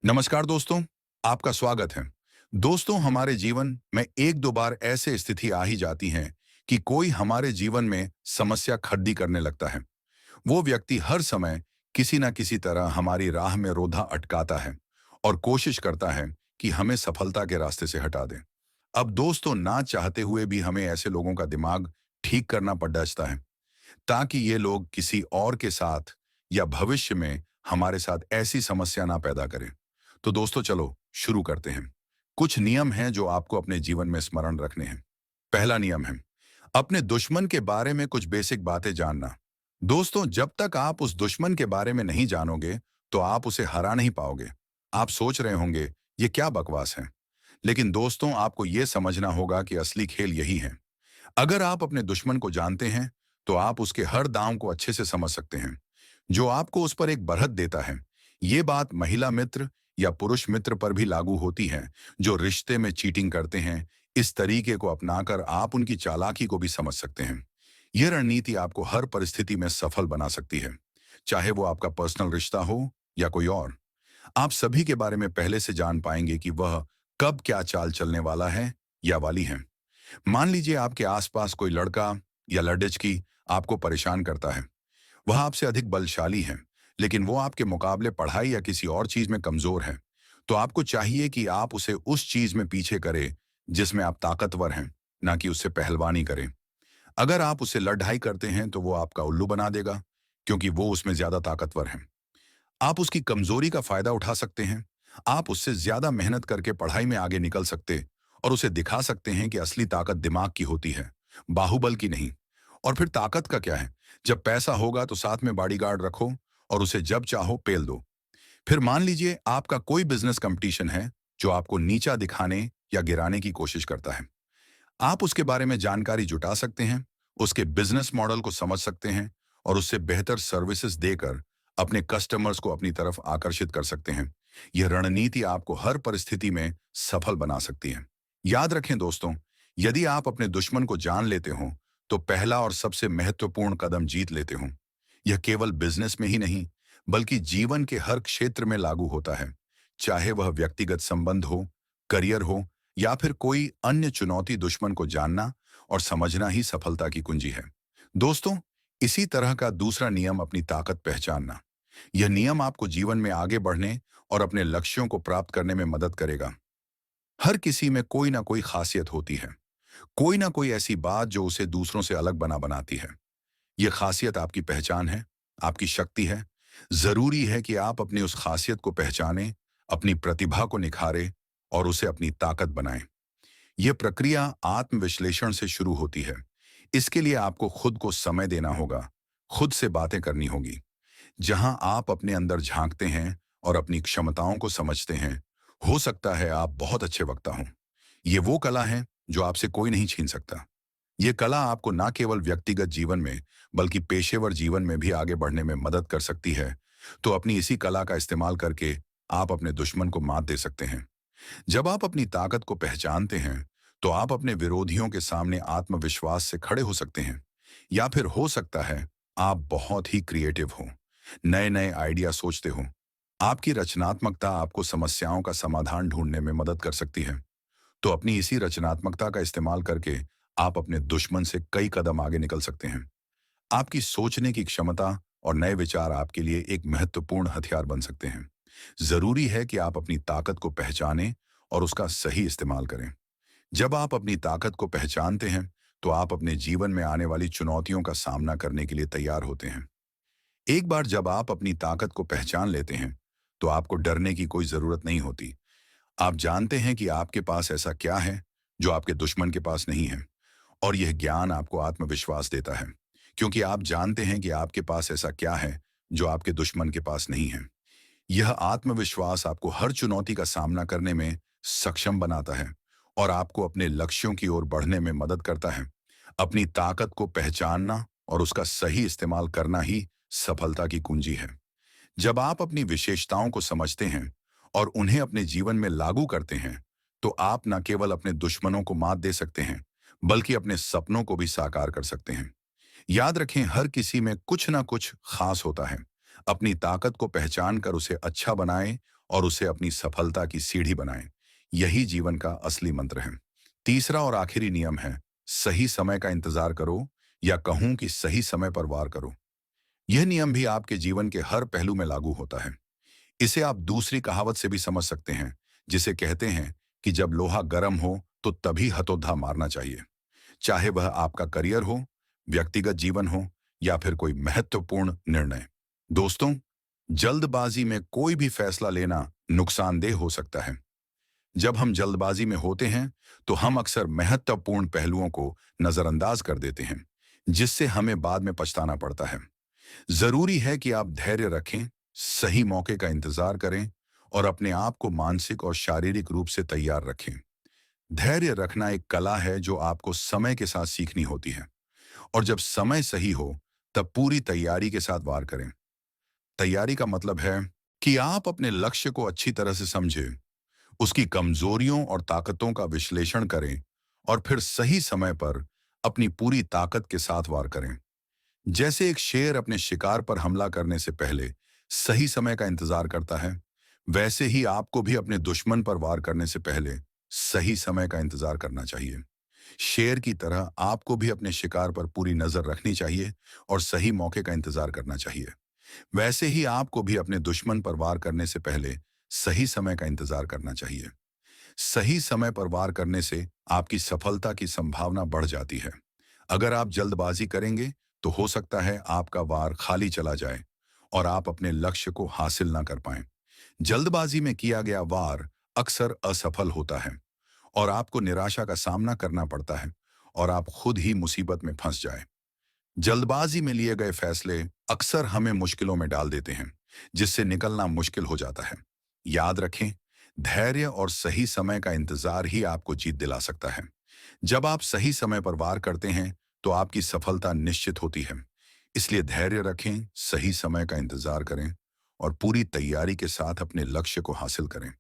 नमस्कार दोस्तों, आपका स्वागत है। दोस्तों, हमारे जीवन में एक दो बार ऐसे स्थिति आ ही जाती हैं कि कोई हमारे जीवन में समस्या खड़ी करने लगता है। वो व्यक्ति हर समय किसी न किसी तरह हमारी राह में रोधा अटकाता है और कोशिश करता है कि हमें सफलता के रास्ते से हटा दे। अब दोस्तों, ना चाहते हुए भी हमें ऐसे लोगों का दिमाग ठीक करना पड़ जाता है ताकि ये लोग किसी और के साथ या भविष्य में हमारे साथ ऐसी समस्या ना पैदा करें। तो दोस्तों, चलो शुरू करते हैं। कुछ नियम हैं जो आपको अपने जीवन में स्मरण रखने हैं। पहला नियम है अपने दुश्मन के बारे में कुछ बेसिक बातें जानना। दोस्तों, जब तक आप उस दुश्मन के बारे में नहीं जानोगे तो आप उसे हरा नहीं पाओगे। आप सोच रहे होंगे ये क्या बकवास है, लेकिन दोस्तों, आपको ये समझना होगा कि असली खेल यही है। अगर आप अपने दुश्मन को जानते हैं तो आप उसके हर दांव को अच्छे से समझ सकते हैं जो आपको उस पर एक बरहत देता है। ये बात महिला मित्र या पुरुष मित्र पर भी लागू होती है जो रिश्ते में चीटिंग करते हैं। इस तरीके को अपनाकर आप उनकी चालाकी को भी समझ सकते हैं। यह रणनीति आपको हर परिस्थिति में सफल बना सकती है, चाहे वो आपका पर्सनल रिश्ता हो या कोई और। आप सभी के बारे में पहले से जान पाएंगे कि वह कब क्या चाल चलने वाला है या वाली है। मान लीजिए आपके आसपास कोई लड़का या लड़की आपको परेशान करता है। वह आपसे अधिक बलशाली है, लेकिन वो आपके मुकाबले पढ़ाई या किसी और चीज में कमजोर है। तो आपको चाहिए कि आप उसे उस चीज में पीछे करें जिसमें आप ताकतवर हैं, ना कि उससे पहलवानी करें। अगर आप उससे लड़ाई करते हैं तो वो आपका उल्लू बना देगा, क्योंकि वो उसमें ज्यादा ताकतवर है। आप उसकी कमजोरी का फायदा उठा सकते हैं। आप उससे ज्यादा मेहनत करके पढ़ाई में आगे निकल सकते और उसे दिखा सकते हैं कि असली ताकत दिमाग की होती है, बाहुबल की नहीं। और फिर ताकत का क्या है? जब पैसा होगा तो साथ में बॉडीगार्ड रखो और उसे जब चाहो पेल दो। फिर मान लीजिए आपका कोई बिजनेस कंपटीशन है जो आपको नीचा दिखाने या गिराने की कोशिश करता है। आप उसके बारे में जानकारी जुटा सकते हैं, उसके बिजनेस मॉडल को समझ सकते हैं और उससे बेहतर सर्विसेज देकर अपने कस्टमर्स को अपनी तरफ आकर्षित कर सकते हैं। यह रणनीति आपको हर परिस्थिति में सफल बना सकती है। याद रखें दोस्तों, यदि आप अपने दुश्मन को जान लेते हो तो पहला और सबसे महत्वपूर्ण कदम जीत लेते हो। यह केवल बिजनेस में ही नहीं, बल्कि जीवन के हर क्षेत्र में लागू होता है। चाहे वह व्यक्तिगत संबंध हो, करियर हो या फिर कोई अन्य चुनौती, दुश्मन को जानना और समझना ही सफलता की कुंजी है। दोस्तों, इसी तरह का दूसरा नियम अपनी ताकत पहचानना। यह नियम आपको जीवन में आगे बढ़ने और अपने लक्ष्यों को प्राप्त करने में मदद करेगा। हर किसी में कोई ना कोई खासियत होती है, कोई ना कोई ऐसी बात जो उसे दूसरों से अलग बनाती है। यह खासियत आपकी पहचान है, आपकी शक्ति है। जरूरी है कि आप अपनी उस खासियत को पहचानें, अपनी प्रतिभा को निखारें और उसे अपनी ताकत बनाएं। यह प्रक्रिया आत्मविश्लेषण से शुरू होती है। इसके लिए आपको खुद को समय देना होगा, खुद से बातें करनी होगी। जहां आप अपने अंदर झांकते हैं और अपनी क्षमताओं को समझते हैं, हो सकता है आप बहुत अच्छे वक्ता हों। ये वो कला है जो आपसे कोई नहीं छीन सकता। ये कला आपको ना केवल व्यक्तिगत जीवन में बल्कि पेशेवर जीवन में भी आगे बढ़ने में मदद कर सकती है। तो अपनी इसी कला का इस्तेमाल करके आप अपने दुश्मन को मात दे सकते हैं। जब आप अपनी ताकत को पहचानते हैं तो आप अपने विरोधियों के सामने आत्मविश्वास से खड़े हो सकते हैं। या फिर हो सकता है आप बहुत ही क्रिएटिव हो, नए नए आइडिया सोचते हो। आपकी रचनात्मकता आपको समस्याओं का समाधान ढूंढने में मदद कर सकती है। तो अपनी इसी रचनात्मकता का इस्तेमाल करके आप अपने दुश्मन से कई कदम आगे निकल सकते हैं। आपकी सोचने की क्षमता और नए विचार आपके लिए एक महत्वपूर्ण हथियार बन सकते हैं। जरूरी है कि आप अपनी ताकत को पहचानें और उसका सही इस्तेमाल करें। जब आप अपनी ताकत को पहचानते हैं तो आप अपने जीवन में आने वाली चुनौतियों का सामना करने के लिए तैयार होते हैं। एक बार जब आप अपनी ताकत को पहचान लेते हैं तो आपको डरने की कोई जरूरत नहीं होती। आप जानते हैं कि आपके पास ऐसा क्या है जो आपके दुश्मन के पास नहीं है। और यह ज्ञान आपको आत्मविश्वास देता है, क्योंकि आप जानते हैं कि आपके पास ऐसा क्या है जो आपके दुश्मन के पास नहीं है। यह आत्मविश्वास आपको हर चुनौती का सामना करने में सक्षम बनाता है और आपको अपने लक्ष्यों की ओर बढ़ने में मदद करता है। अपनी ताकत को पहचानना और उसका सही इस्तेमाल करना ही सफलता की कुंजी है। जब आप अपनी विशेषताओं को समझते हैं और उन्हें अपने जीवन में लागू करते हैं, तो आप न केवल अपने दुश्मनों को मात दे सकते हैं, बल्कि अपने सपनों को भी साकार कर सकते हैं। याद रखें, हर किसी में कुछ ना कुछ खास होता है। अपनी ताकत को पहचान कर उसे अच्छा बनाएं और उसे अपनी सफलता की सीढ़ी बनाएं। यही जीवन का असली मंत्र है। तीसरा और आखिरी नियम है, सही समय का इंतजार करो, या कहूं कि सही समय पर वार करो। यह नियम भी आपके जीवन के हर पहलू में लागू होता है। इसे आप दूसरी कहावत से भी समझ सकते हैं, जिसे कहते हैं कि जब लोहा गर्म हो तो तभी हथौड़ा मारना चाहिए। चाहे वह आपका करियर हो, व्यक्तिगत जीवन हो, या फिर कोई महत्वपूर्ण निर्णय। दोस्तों, जल्दबाजी में कोई भी फैसला लेना नुकसानदेह हो सकता है। जब हम जल्दबाजी में होते हैं तो हम अक्सर महत्वपूर्ण पहलुओं को नजरअंदाज कर देते हैं, जिससे हमें बाद में पछताना पड़ता है। जरूरी है कि आप धैर्य रखें, सही मौके का इंतजार करें और अपने आप को मानसिक और शारीरिक रूप से तैयार रखें। धैर्य रखना एक कला है जो आपको समय के साथ सीखनी होती है, और जब समय सही हो तब पूरी तैयारी के साथ वार करें। तैयारी का मतलब है कि आप अपने लक्ष्य को अच्छी तरह से समझें, उसकी कमजोरियों और ताकतों का विश्लेषण करें और फिर सही समय पर अपनी पूरी ताकत के साथ वार करें। जैसे एक शेर अपने शिकार पर हमला करने से पहले सही समय का इंतजार करता है, वैसे ही आपको भी अपने दुश्मन पर वार करने से पहले सही समय का इंतजार करना चाहिए। शेर की तरह आपको भी अपने शिकार पर पूरी नजर रखनी चाहिए और सही मौके का इंतजार करना चाहिए। वैसे ही आपको भी अपने दुश्मन पर वार करने से पहले सही समय का इंतजार करना चाहिए। सही समय पर वार करने से आपकी सफलता की संभावना बढ़ जाती है। अगर आप जल्दबाजी करेंगे तो हो सकता है आपका वार खाली चला जाए और आप अपने लक्ष्य को हासिल ना कर पाएं। जल्दबाजी में किया गया वार अक्सर असफल होता है और आपको निराशा का सामना करना पड़ता है और आप खुद ही मुसीबत में फंस जाए। जल्दबाजी में लिए गए फैसले अक्सर हमें मुश्किलों में डाल देते हैं, जिससे निकलना मुश्किल हो जाता है। याद रखें, धैर्य और सही समय का इंतजार ही आपको जीत दिला सकता है। जब आप सही समय पर वार करते हैं तो आपकी सफलता निश्चित होती है। इसलिए धैर्य रखें, सही समय का इंतजार करें और पूरी तैयारी के साथ अपने लक्ष्य को हासिल करें।